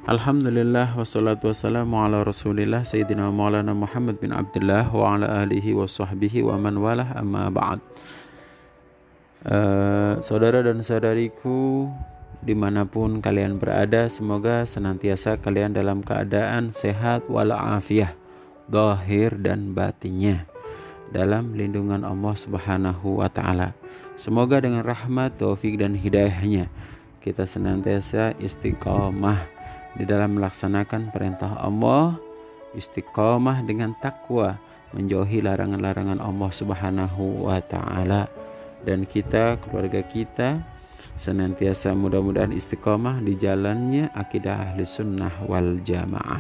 Alhamdulillah wassalatu wassalamu ala rasulillah Sayyidina Maulana Muhammad bin Abdullah wa ala alihi wa sahbihi wa man walah amma ba'd. Saudara dan saudariku dimanapun kalian berada, semoga senantiasa kalian dalam keadaan sehat walafiat zahir dan batinnya dalam lindungan Allah Subhanahu wa ta'ala. Semoga dengan rahmat, taufik dan hidayahnya kita senantiasa istiqamah di dalam melaksanakan perintah Allah, istiqamah dengan takwa, menjauhi larangan-larangan Allah Subhanahu wa ta'ala, dan kita, keluarga kita senantiasa mudah-mudahan istiqamah di jalannya akidah ahli sunnah wal jamaah.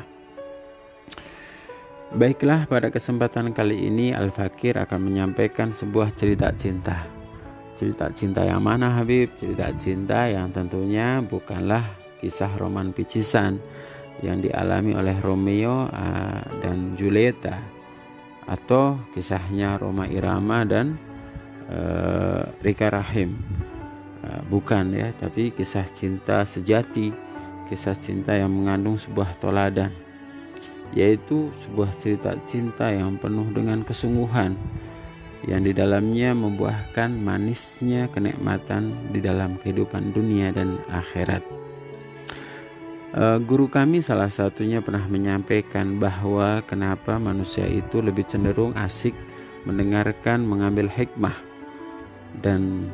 Baiklah, pada kesempatan kali ini Al-Fakir akan menyampaikan sebuah cerita cinta. Cerita cinta yang mana, Habib? Cerita cinta yang tentunya bukanlah kisah roman picisan yang dialami oleh Romeo dan Julieta, atau kisahnya Roma Irama dan Rika Rahim. Bukan ya, tapi kisah cinta sejati, kisah cinta yang mengandung sebuah toladan, yaitu sebuah cerita cinta yang penuh dengan kesungguhan, yang di dalamnya membuahkan manisnya kenikmatan di dalam kehidupan dunia dan akhirat. Guru kami salah satunya pernah menyampaikan bahwa kenapa manusia itu lebih cenderung asik mendengarkan, mengambil hikmah, dan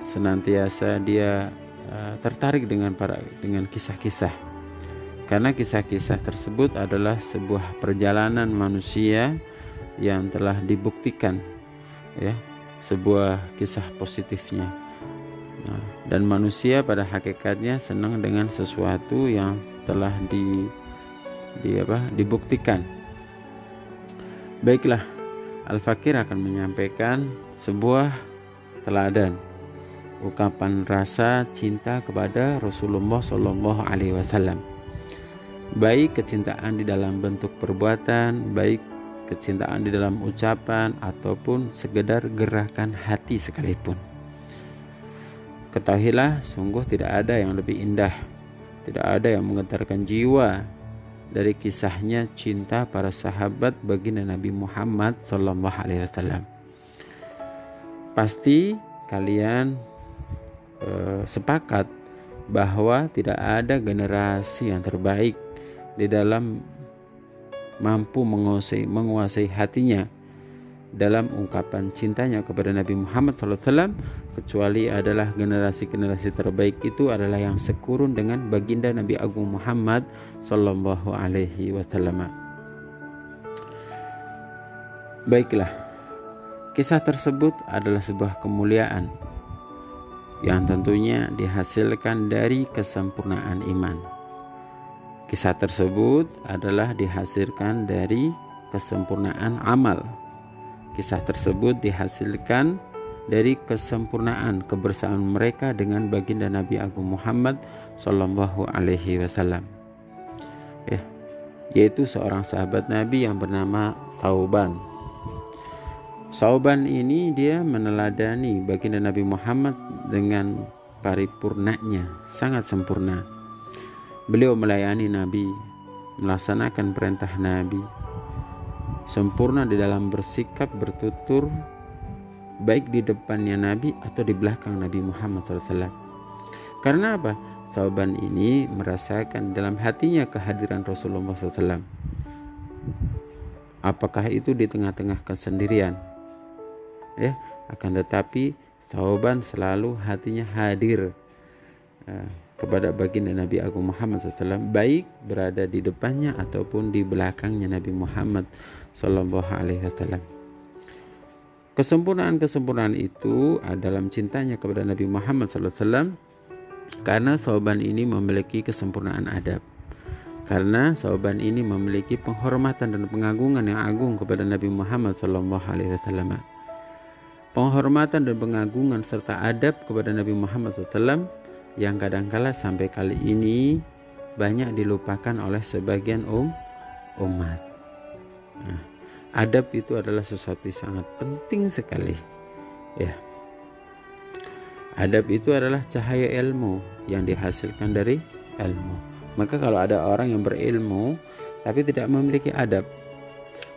senantiasa dia tertarik dengan kisah-kisah, karena kisah-kisah tersebut adalah sebuah perjalanan manusia yang telah dibuktikan, ya, sebuah kisah positifnya. Dan manusia pada hakikatnya senang dengan sesuatu yang telah dibuktikan. Baiklah, Al-Fakir akan menyampaikan sebuah teladan ungkapan rasa cinta kepada Rasulullah SAW, baik kecintaan di dalam bentuk perbuatan, baik kecintaan di dalam ucapan, ataupun sekedar gerakan hati sekalipun. Ketahuilah, sungguh tidak ada yang lebih indah, tidak ada yang menggetarkan jiwa dari kisahnya cinta para sahabat baginda Nabi Muhammad SAW. Pasti kalian sepakat bahwa tidak ada generasi yang terbaik di dalam mampu menguasai hatinya dalam ungkapan cintanya kepada Nabi Muhammad SAW, kecuali adalah generasi-generasi terbaik itu adalah yang sekurun dengan baginda Nabi Agung Muhammad SAW. Baiklah, kisah tersebut adalah sebuah kemuliaan yang tentunya dihasilkan dari kesempurnaan iman. Kisah tersebut adalah dihasilkan dari kesempurnaan amal. Kisah tersebut dihasilkan dari kesempurnaan kebersamaan mereka dengan baginda Nabi Agung Muhammad SAW, ya, yaitu seorang sahabat Nabi yang bernama Thauban. Thauban ini dia meneladani baginda Nabi Muhammad dengan paripurnanya, sangat sempurna. Beliau melayani Nabi, melaksanakan perintah Nabi, sempurna di dalam bersikap, bertutur, baik di depannya Nabi atau di belakang Nabi Muhammad SAW. Karena apa? Thauban ini merasakan dalam hatinya kehadiran Rasulullah SAW. Apakah itu di tengah-tengah kesendirian? Ya, akan tetapi Thauban selalu hatinya hadir kepada baginda Nabi Agung Muhammad SAW, baik berada di depannya ataupun di belakangnya Nabi Muhammad SAW. Kesempurnaan itu dalam cintanya kepada Nabi Muhammad SAW, karena Thauban ini memiliki kesempurnaan adab, karena Thauban ini memiliki penghormatan dan pengagungan yang agung kepada Nabi Muhammad SAW. Penghormatan dan pengagungan serta adab kepada Nabi Muhammad SAW yang kadangkala sampai kali ini banyak dilupakan oleh sebagian umat. Adab itu adalah sesuatu yang sangat penting sekali, ya. Adab itu adalah cahaya ilmu yang dihasilkan dari ilmu. Maka kalau ada orang yang berilmu tapi tidak memiliki adab,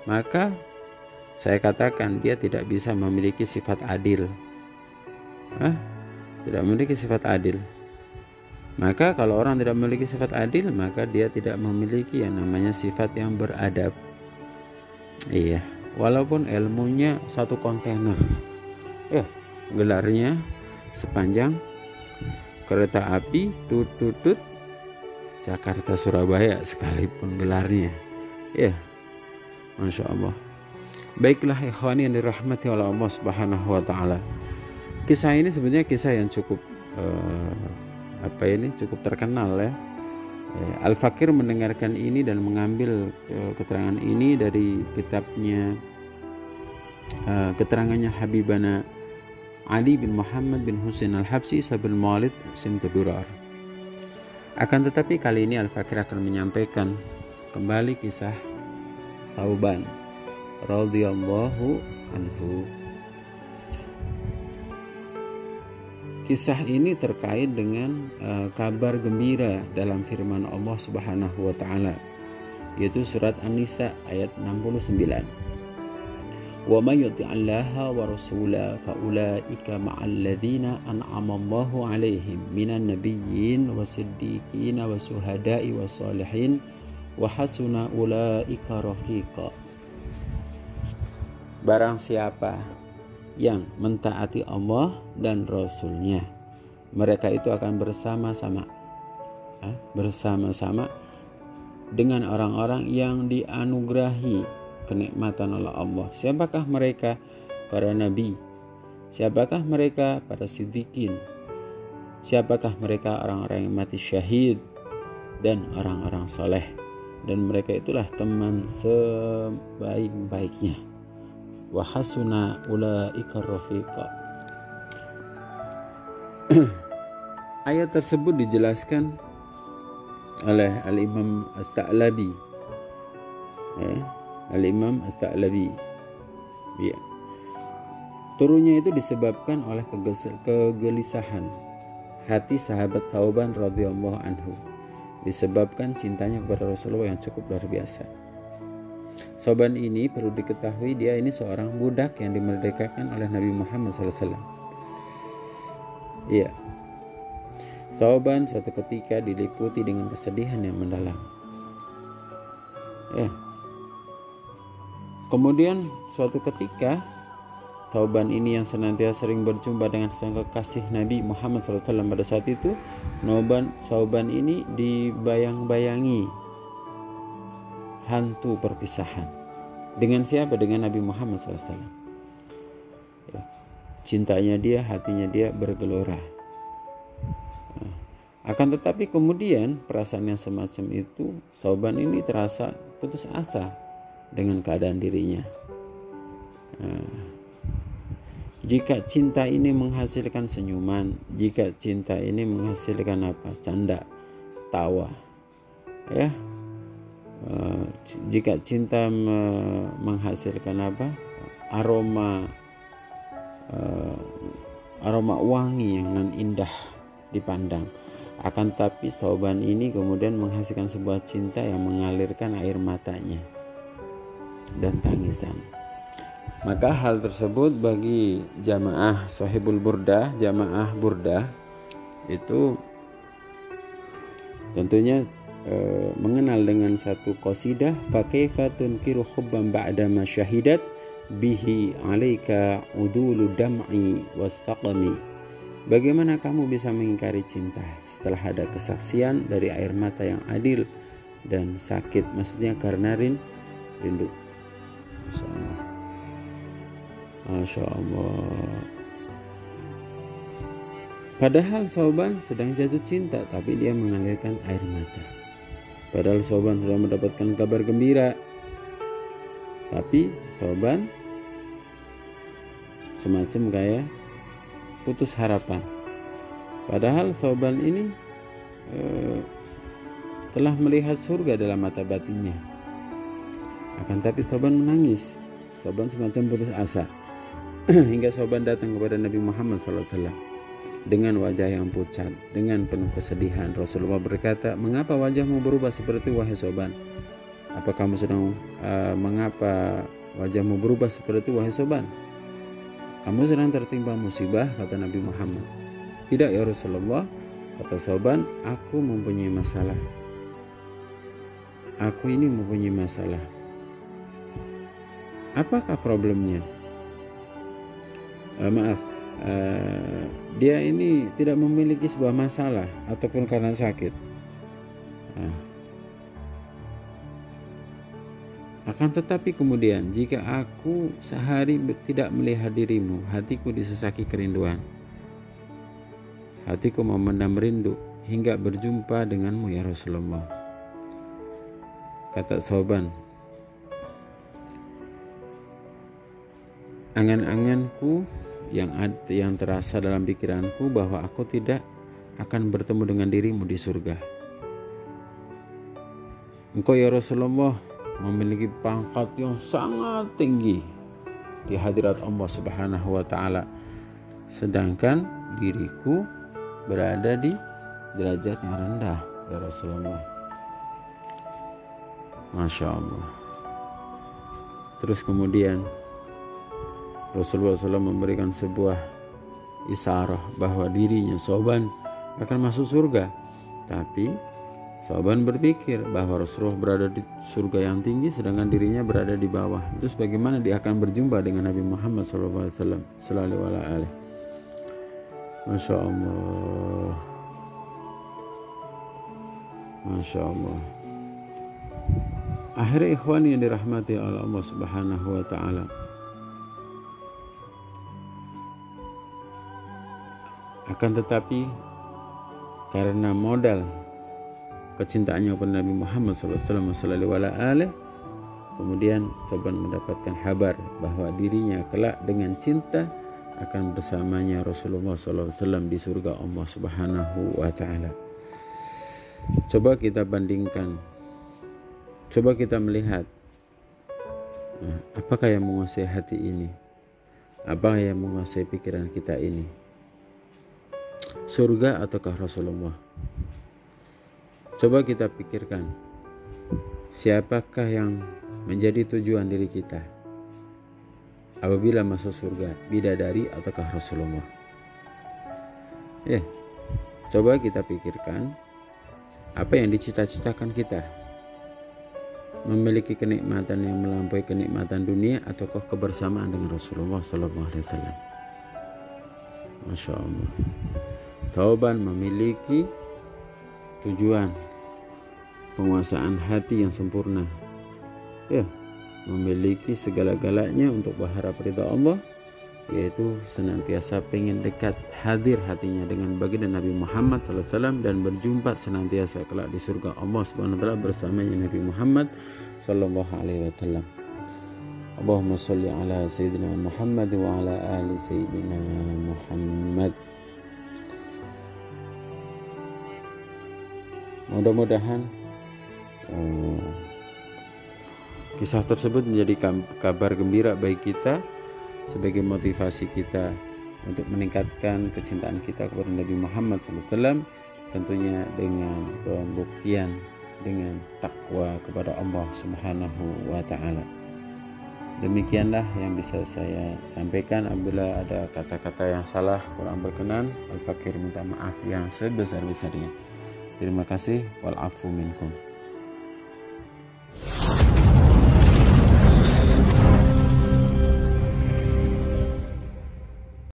maka saya katakan dia tidak bisa memiliki sifat adil. Tidak memiliki sifat adil. Maka kalau orang tidak memiliki sifat adil, maka dia tidak memiliki yang namanya sifat yang beradab. Iya, walaupun ilmunya satu kontainer, gelarnya sepanjang kereta api tut Jakarta Surabaya sekalipun gelarnya. Ya, Masya Allah. Baiklah ikhwani yang dirahmati oleh Allah Subhanahu wa taala. Kisah ini sebenarnya kisah yang cukup cukup terkenal ya. Al-Fakir mendengarkan ini dan mengambil keterangan ini dari kitabnya, keterangannya Habibana Ali bin Muhammad bin Husain Al-Habsyi Sabul Maulid Simtu Durar. Akan tetapi kali ini Al-Fakir akan menyampaikan kembali kisah Thauban radhiyallahu anhu. Kisah ini terkait dengan kabar gembira dalam firman Allah Subhanahu wa taala, yaitu surat An-Nisa ayat 69. Wa may yuti'allaha wa rasula fa ulaika ma'al ladzina an'ama Allahu 'alaihim minan nabiyyin wasiddiqin wasuhada'i wassalihin wa hasuna ulaika rafiqa. Barang siapa yang mentaati Allah dan Rasulnya, mereka itu akan bersama-sama dengan orang-orang yang dianugerahi kenikmatan oleh Allah. Siapakah mereka? Para nabi. Siapakah mereka? Para siddiqin. Siapakah mereka? Orang-orang yang mati syahid dan orang-orang soleh. Dan mereka itulah teman sebaik-baiknya. Wa hasuna ulaika rafiqa. Ayat tersebut dijelaskan oleh Al-Imam As-Sa'labi. Al-Imam As-Sa'labi. Ya. Turunnya itu disebabkan oleh kegelisahan hati sahabat Thauban radhiyallahu anhu, disebabkan cintanya kepada Rasulullah yang cukup luar biasa. Thauban ini perlu diketahui, dia ini seorang budak yang dimerdekakan oleh Nabi Muhammad SAW. Iya. Thauban suatu ketika diliputi dengan kesedihan yang mendalam. Ya. Kemudian suatu ketika Thauban ini yang senantiasa sering berjumpa dengan sang kekasih Nabi Muhammad SAW pada saat itu, Thauban ini dibayang-bayangi hantu perpisahan. Dengan siapa? Dengan Nabi Muhammad SAW. Ya. Cintanya dia, hatinya dia bergelora. Akan tetapi kemudian perasaan yang semacam itu, Thauban ini terasa putus asa dengan keadaan dirinya. Jika cinta ini menghasilkan senyuman, jika cinta ini menghasilkan canda, tawa, ya. Jika cinta menghasilkan aroma wangi yang indah dipandang. Akan tapi Thauban ini kemudian menghasilkan sebuah cinta yang mengalirkan air matanya dan tangisan. Maka hal tersebut bagi jamaah Sahibul Burdah, jamaah Burdah itu tentunya mengenal dengan satu qasidah, fa kaifa tunkiru hubban ba'da ma syahidat bihi 'alaika udulu dam'i wastaqami. Bagaimana kamu bisa mengingkari cinta setelah ada kesaksian dari air mata yang adil dan sakit, maksudnya karena rindu. Masya Allah. Padahal Thauban sedang jatuh cinta, tapi dia mengalirkan air mata. Padahal Thauban sudah mendapatkan kabar gembira, tapi Thauban semacam kayak putus harapan. Padahal Thauban ini telah melihat surga dalam mata batinnya. Akan tapi Thauban menangis. Thauban semacam putus asa. Hingga Thauban datang kepada Nabi Muhammad SAW. dengan wajah yang pucat, dengan penuh kesedihan. Rasulullah berkata, "Mengapa wajahmu berubah seperti wahai Soban? Apa kamu sedang mengapa wajahmu berubah seperti wahai Soban? Kamu sedang tertimpa musibah," kata Nabi Muhammad. "Tidak ya Rasulullah," kata Soban, "aku mempunyai masalah. Aku ini mempunyai masalah." "Apakah problemnya?" Dia ini tidak memiliki sebuah masalah ataupun karena sakit. Akan tetapi kemudian, jika aku sehari tidak melihat dirimu, hatiku disesaki kerinduan. Hatiku memendam rindu hingga berjumpa denganmu ya Rasulullah. Kata Thauban, "Angan-anganku yang terasa dalam pikiranku bahwa aku tidak akan bertemu dengan dirimu di surga. Engkau ya Rasulullah memiliki pangkat yang sangat tinggi di hadirat Allah Subhanahu wa ta'ala, sedangkan diriku berada di derajat yang rendah ya Rasulullah." Masya Allah. Terus kemudian Rasulullah SAW memberikan sebuah isyarah bahwa dirinya Thauban akan masuk surga. Tapi Thauban berpikir bahwa Rasulullah berada di surga yang tinggi sedangkan dirinya berada di bawah. Terus bagaimana dia akan berjumpa dengan Nabi Muhammad SAW? Masya Allah. Masya Allah. Akhirnya ikhwan yang dirahmati oleh Allah Subhanahu wa ta'ala, akan tetapi karena modal kecintaannya kepada Nabi Muhammad SAW, kemudian Thauban mendapatkan kabar bahwa dirinya kelak dengan cinta akan bersamanya Rasulullah SAW di surga Allah Subhanahu wa ta'ala. Coba kita bandingkan, coba kita melihat apakah yang menguasai hati ini, apa yang menguasai pikiran kita ini, surga ataukah Rasulullah? Coba kita pikirkan, siapakah yang menjadi tujuan diri kita apabila masuk surga, bidadari ataukah Rasulullah? Coba kita pikirkan, apa yang dicita-citakan kita? Memiliki kenikmatan yang melampaui kenikmatan dunia ataukah kebersamaan dengan Rasulullah SAW? Masya Allah. Thauban memiliki tujuan penguasaan hati yang sempurna, memiliki segala-galanya untuk berharap ridha Allah, yaitu senantiasa pengen dekat, hadir hatinya dengan baginda Nabi Muhammad SAW dan berjumpa senantiasa kelak di surga Allah Subhanahu wa ta'ala bersamanya Nabi Muhammad SAW. Allahumma sholli ala Sayyidina Muhammad wa ala ali Sayyidina Muhammad. Mudah-mudahan kisah tersebut menjadi kabar gembira bagi kita sebagai motivasi kita untuk meningkatkan kecintaan kita kepada Nabi Muhammad SAW, tentunya dengan pembuktian dengan takwa kepada Allah Subhanahu wa ta'ala. Demikianlah yang bisa saya sampaikan. Apabila ada kata-kata yang salah, kurang berkenan, Al-Fakir minta maaf yang sebesar-besarnya. Terima kasih. Wal afu minkum.